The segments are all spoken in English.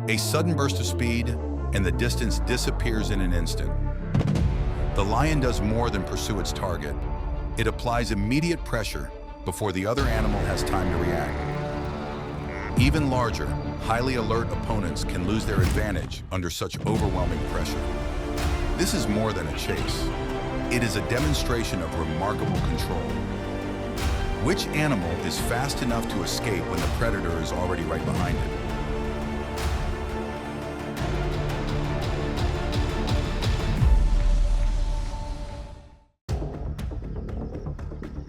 A sudden burst of speed, and the distance disappears in an instant. The lion does more than pursue its target. It applies immediate pressure before the other animal has time to react. Even larger, highly alert opponents can lose their advantage under such overwhelming pressure. This is more than a chase. It is a demonstration of remarkable control. Which animal is fast enough to escape when the predator is already right behind it?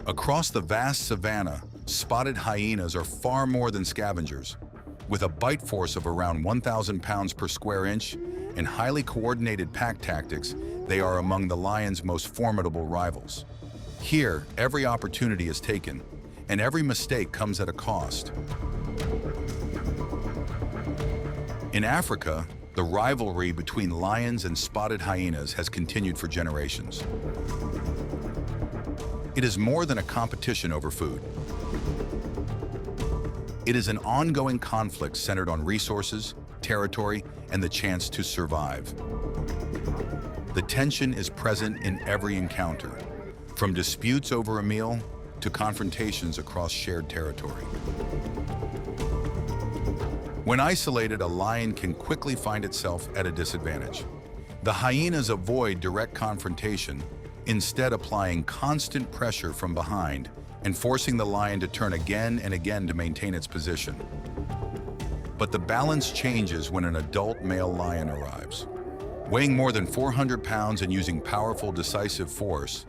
Across the vast savanna, spotted hyenas are far more than scavengers. With a bite force of around 1,000 pounds per square inch and highly coordinated pack tactics, they are among the lion's most formidable rivals. Here, every opportunity is taken, and every mistake comes at a cost. In Africa, the rivalry between lions and spotted hyenas has continued for generations. It is more than a competition over food. It is an ongoing conflict centered on resources, territory, and the chance to survive. The tension is present in every encounter, from disputes over a meal to confrontations across shared territory. When isolated, a lion can quickly find itself at a disadvantage. The hyenas avoid direct confrontation, instead applying constant pressure from behind and forcing the lion to turn again and again to maintain its position. But the balance changes when an adult male lion arrives. Weighing more than 400 pounds and using powerful, decisive force,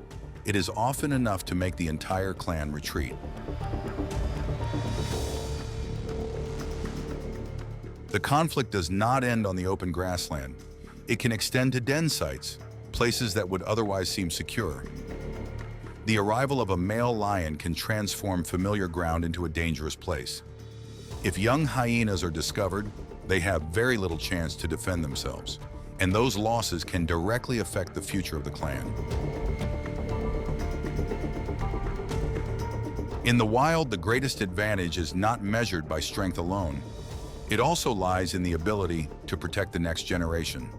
it is often enough to make the entire clan retreat. The conflict does not end on the open grassland. It can extend to den sites, places that would otherwise seem secure. The arrival of a male lion can transform familiar ground into a dangerous place. If young hyenas are discovered, they have very little chance to defend themselves, and those losses can directly affect the future of the clan. In the wild, the greatest advantage is not measured by strength alone. It also lies in the ability to protect the next generation.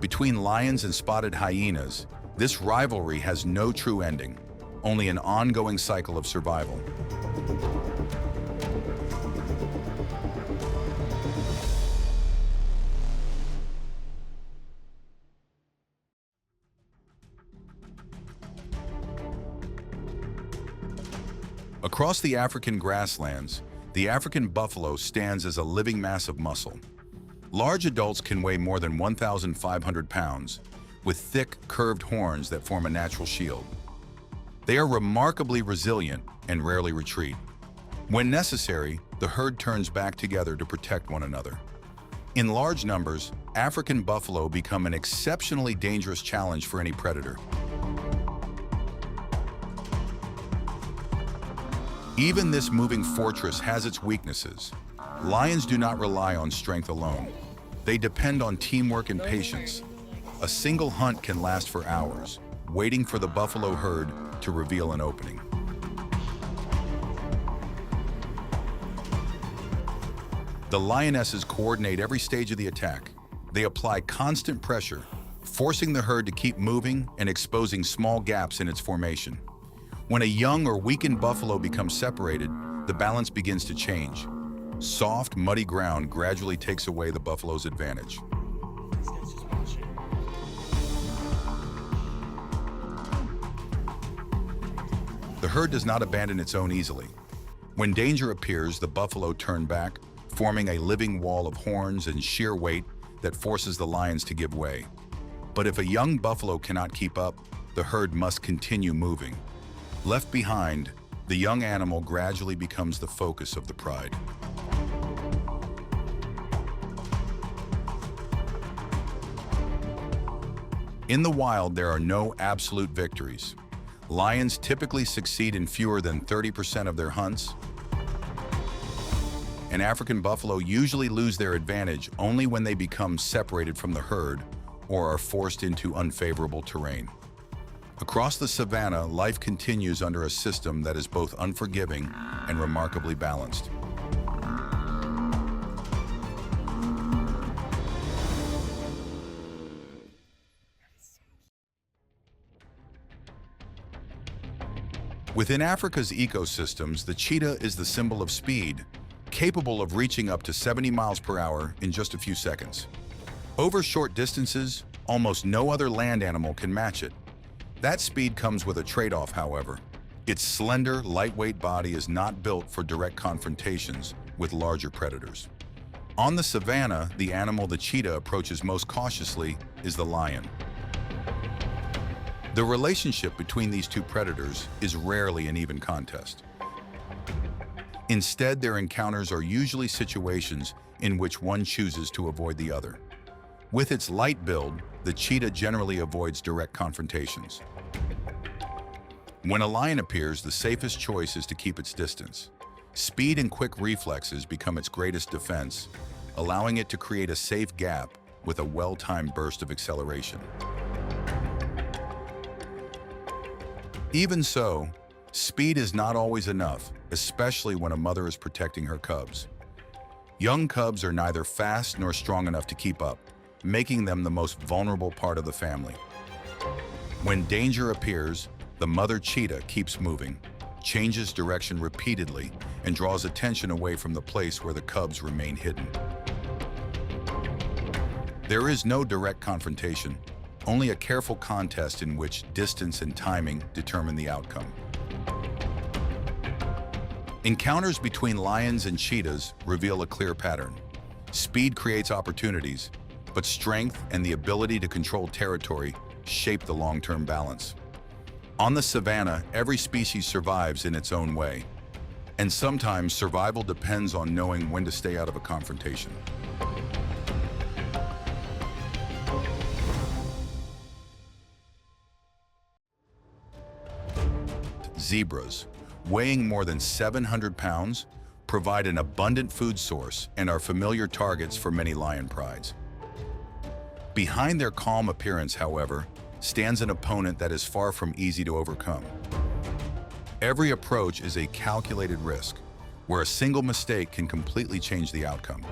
Between lions and spotted hyenas, this rivalry has no true ending, only an ongoing cycle of survival. Across the African grasslands, the African buffalo stands as a living mass of muscle. Large adults can weigh more than 1,500 pounds, with thick, curved horns that form a natural shield. They are remarkably resilient and rarely retreat. When necessary, the herd turns back together to protect one another. In large numbers, African buffalo become an exceptionally dangerous challenge for any predator. Even this moving fortress has its weaknesses. Lions do not rely on strength alone. They depend on teamwork and patience. A single hunt can last for hours, waiting for the buffalo herd to reveal an opening. The lionesses coordinate every stage of the attack. They apply constant pressure, forcing the herd to keep moving and exposing small gaps in its formation. When a young or weakened buffalo becomes separated, the balance begins to change. Soft, muddy ground gradually takes away the buffalo's advantage. The herd does not abandon its own easily. When danger appears, the buffalo turn back, forming a living wall of horns and sheer weight that forces the lions to give way. But if a young buffalo cannot keep up, the herd must continue moving. Left behind, the young animal gradually becomes the focus of the pride. In the wild, there are no absolute victories. Lions typically succeed in fewer than 30% of their hunts, and African buffalo usually lose their advantage only when they become separated from the herd or are forced into unfavorable terrain. Across the savanna, life continues under a system that is both unforgiving and remarkably balanced. Within Africa's ecosystems, the cheetah is the symbol of speed, capable of reaching up to 70 miles per hour in just a few seconds. Over short distances, almost no other land animal can match it. That speed comes with a trade-off, however. Its slender, lightweight body is not built for direct confrontations with larger predators. On the savanna, the animal the cheetah approaches most cautiously is the lion. The relationship between these two predators is rarely an even contest. Instead, their encounters are usually situations in which one chooses to avoid the other. With its light build, the cheetah generally avoids direct confrontations. When a lion appears, the safest choice is to keep its distance. Speed and quick reflexes become its greatest defense, allowing it to create a safe gap with a well-timed burst of acceleration. Even so, speed is not always enough, especially when a mother is protecting her cubs. Young cubs are neither fast nor strong enough to keep up, making them the most vulnerable part of the family. When danger appears, the mother cheetah keeps moving, changes direction repeatedly, and draws attention away from the place where the cubs remain hidden. There is no direct confrontation, only a careful contest in which distance and timing determine the outcome. Encounters between lions and cheetahs reveal a clear pattern. Speed creates opportunities, but strength and the ability to control territory shape the long-term balance. On the savanna, every species survives in its own way, and sometimes survival depends on knowing when to stay out of a confrontation. Zebras, weighing more than 700 pounds, provide an abundant food source and are familiar targets for many lion prides. Behind their calm appearance, however, stands an opponent that is far from easy to overcome. Every approach is a calculated risk, where a single mistake can completely change the outcome.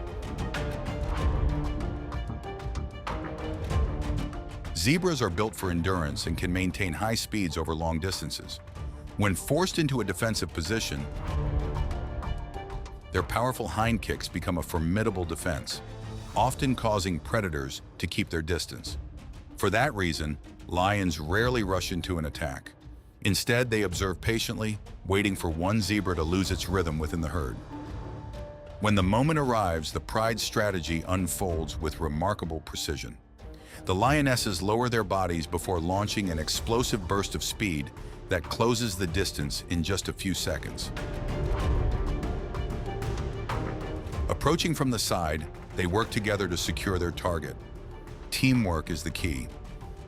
Zebras are built for endurance and can maintain high speeds over long distances. When forced into a defensive position, their powerful hind kicks become a formidable defense, often causing predators to keep their distance. For that reason, lions rarely rush into an attack. Instead, they observe patiently, waiting for one zebra to lose its rhythm within the herd. When the moment arrives, the pride's strategy unfolds with remarkable precision. The lionesses lower their bodies before launching an explosive burst of speed that closes the distance in just a few seconds. Approaching from the side, they work together to secure their target. Teamwork is the key.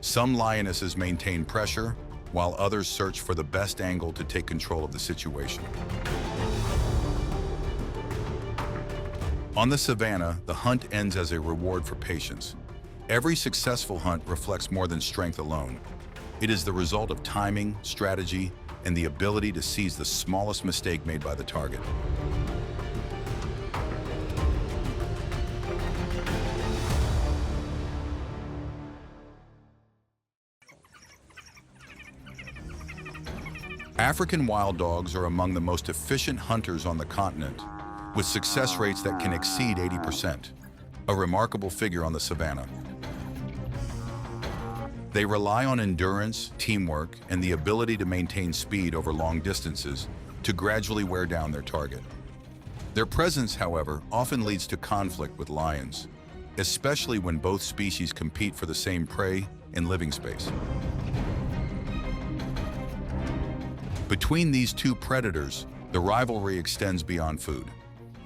Some lionesses maintain pressure, while others search for the best angle to take control of the situation. On the savanna, the hunt ends as a reward for patience. Every successful hunt reflects more than strength alone. It is the result of timing, strategy, and the ability to seize the smallest mistake made by the target. African wild dogs are among the most efficient hunters on the continent, with success rates that can exceed 80%, a remarkable figure on the savanna. They rely on endurance, teamwork, and the ability to maintain speed over long distances to gradually wear down their target. Their presence, however, often leads to conflict with lions, especially when both species compete for the same prey and living space. Between these two predators, the rivalry extends beyond food.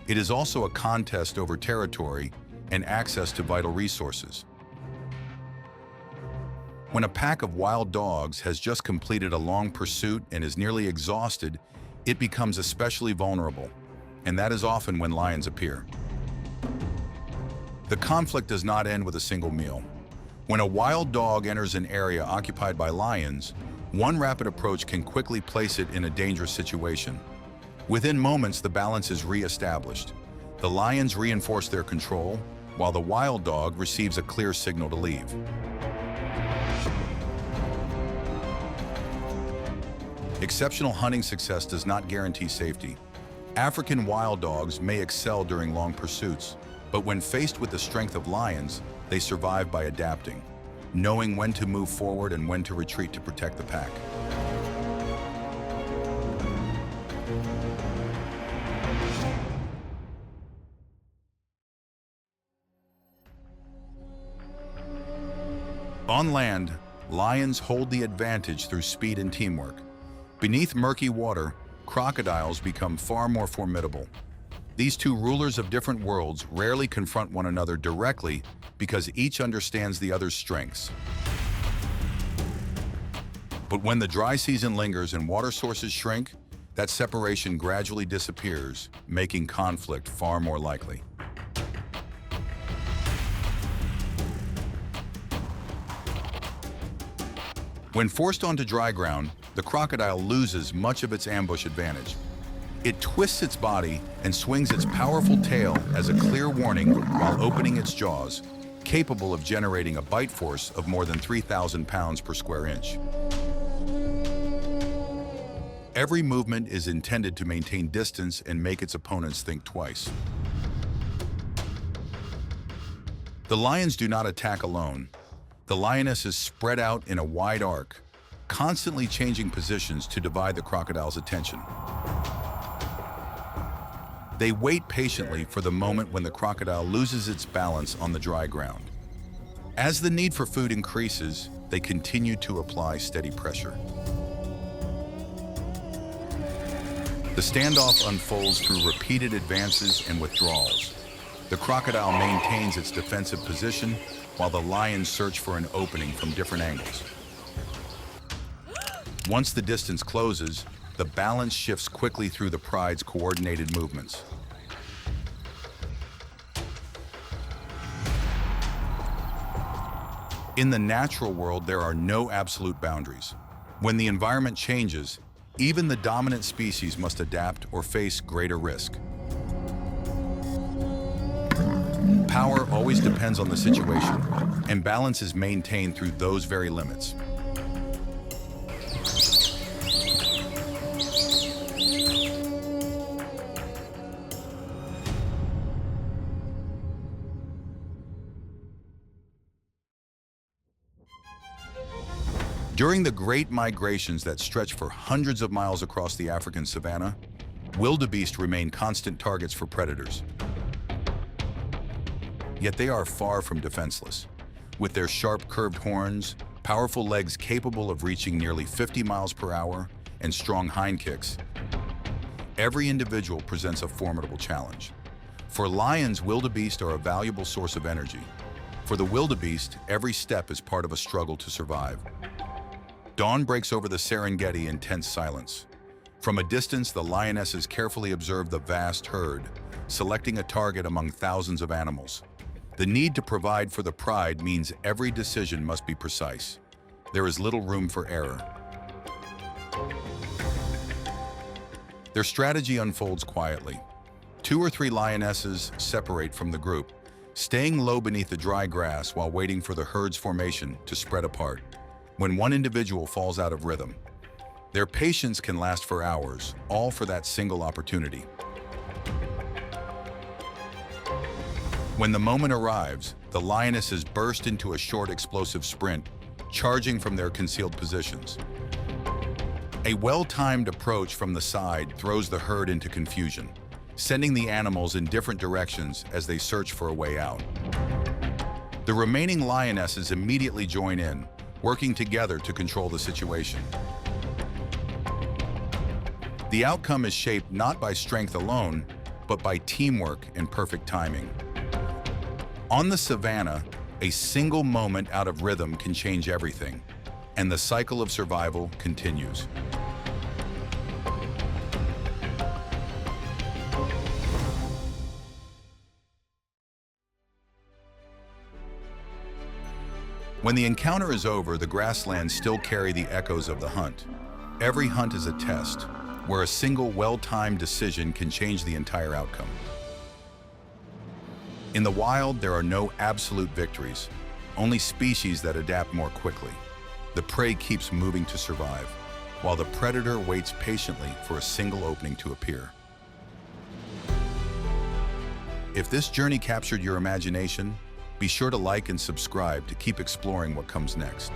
It is also a contest over territory and access to vital resources. When a pack of wild dogs has just completed a long pursuit and is nearly exhausted, it becomes especially vulnerable, and that is often when lions appear. The conflict does not end with a single meal. When a wild dog enters an area occupied by lions, one rapid approach can quickly place it in a dangerous situation. Within moments, the balance is re-established. The lions reinforce their control, while the wild dog receives a clear signal to leave. Exceptional hunting success does not guarantee safety. African wild dogs may excel during long pursuits, but when faced with the strength of lions, they survive by adapting, knowing when to move forward and when to retreat to protect the pack. On land, lions hold the advantage through speed and teamwork. Beneath murky water, crocodiles become far more formidable. These two rulers of different worlds rarely confront one another directly because each understands the other's strengths. But when the dry season lingers and water sources shrink, that separation gradually disappears, making conflict far more likely. When forced onto dry ground, the crocodile loses much of its ambush advantage. It twists its body and swings its powerful tail as a clear warning while opening its jaws, capable of generating a bite force of more than 3,000 pounds per square inch. Every movement is intended to maintain distance and make its opponents think twice. The lions do not attack alone. The lionesses spread out in a wide arc, constantly changing positions to divide the crocodile's attention. They wait patiently for the moment when the crocodile loses its balance on the dry ground. As the need for food increases, they continue to apply steady pressure. The standoff unfolds through repeated advances and withdrawals. The crocodile maintains its defensive position while the lions search for an opening from different angles. Once the distance closes, the balance shifts quickly through the pride's coordinated movements. In the natural world, there are no absolute boundaries. When the environment changes, even the dominant species must adapt or face greater risk. Power always depends on the situation, and balance is maintained through those very limits. During the great migrations that stretch for hundreds of miles across the African savanna, wildebeest remain constant targets for predators. Yet they are far from defenseless. With their sharp curved horns, powerful legs capable of reaching nearly 50 miles per hour, and strong hind kicks, every individual presents a formidable challenge. For lions, wildebeest are a valuable source of energy. For the wildebeest, every step is part of a struggle to survive. Dawn breaks over the Serengeti in tense silence. From a distance, the lionesses carefully observe the vast herd, selecting a target among thousands of animals. The need to provide for the pride means every decision must be precise. There is little room for error. Their strategy unfolds quietly. 2 or 3 lionesses separate from the group, staying low beneath the dry grass while waiting for the herd's formation to spread apart. When one individual falls out of rhythm, their patience can last for hours, all for that single opportunity. When the moment arrives, the lionesses burst into a short, explosive sprint, charging from their concealed positions. A well-timed approach from the side throws the herd into confusion, sending the animals in different directions as they search for a way out. The remaining lionesses immediately join in, working together to control the situation. The outcome is shaped not by strength alone, but by teamwork and perfect timing. On the savanna, a single moment out of rhythm can change everything, and the cycle of survival continues. When the encounter is over, the grasslands still carry the echoes of the hunt. Every hunt is a test, where a single well-timed decision can change the entire outcome. In the wild, there are no absolute victories, only species that adapt more quickly. The prey keeps moving to survive, while the predator waits patiently for a single opening to appear. If this journey captured your imagination, be sure to like and subscribe to keep exploring what comes next.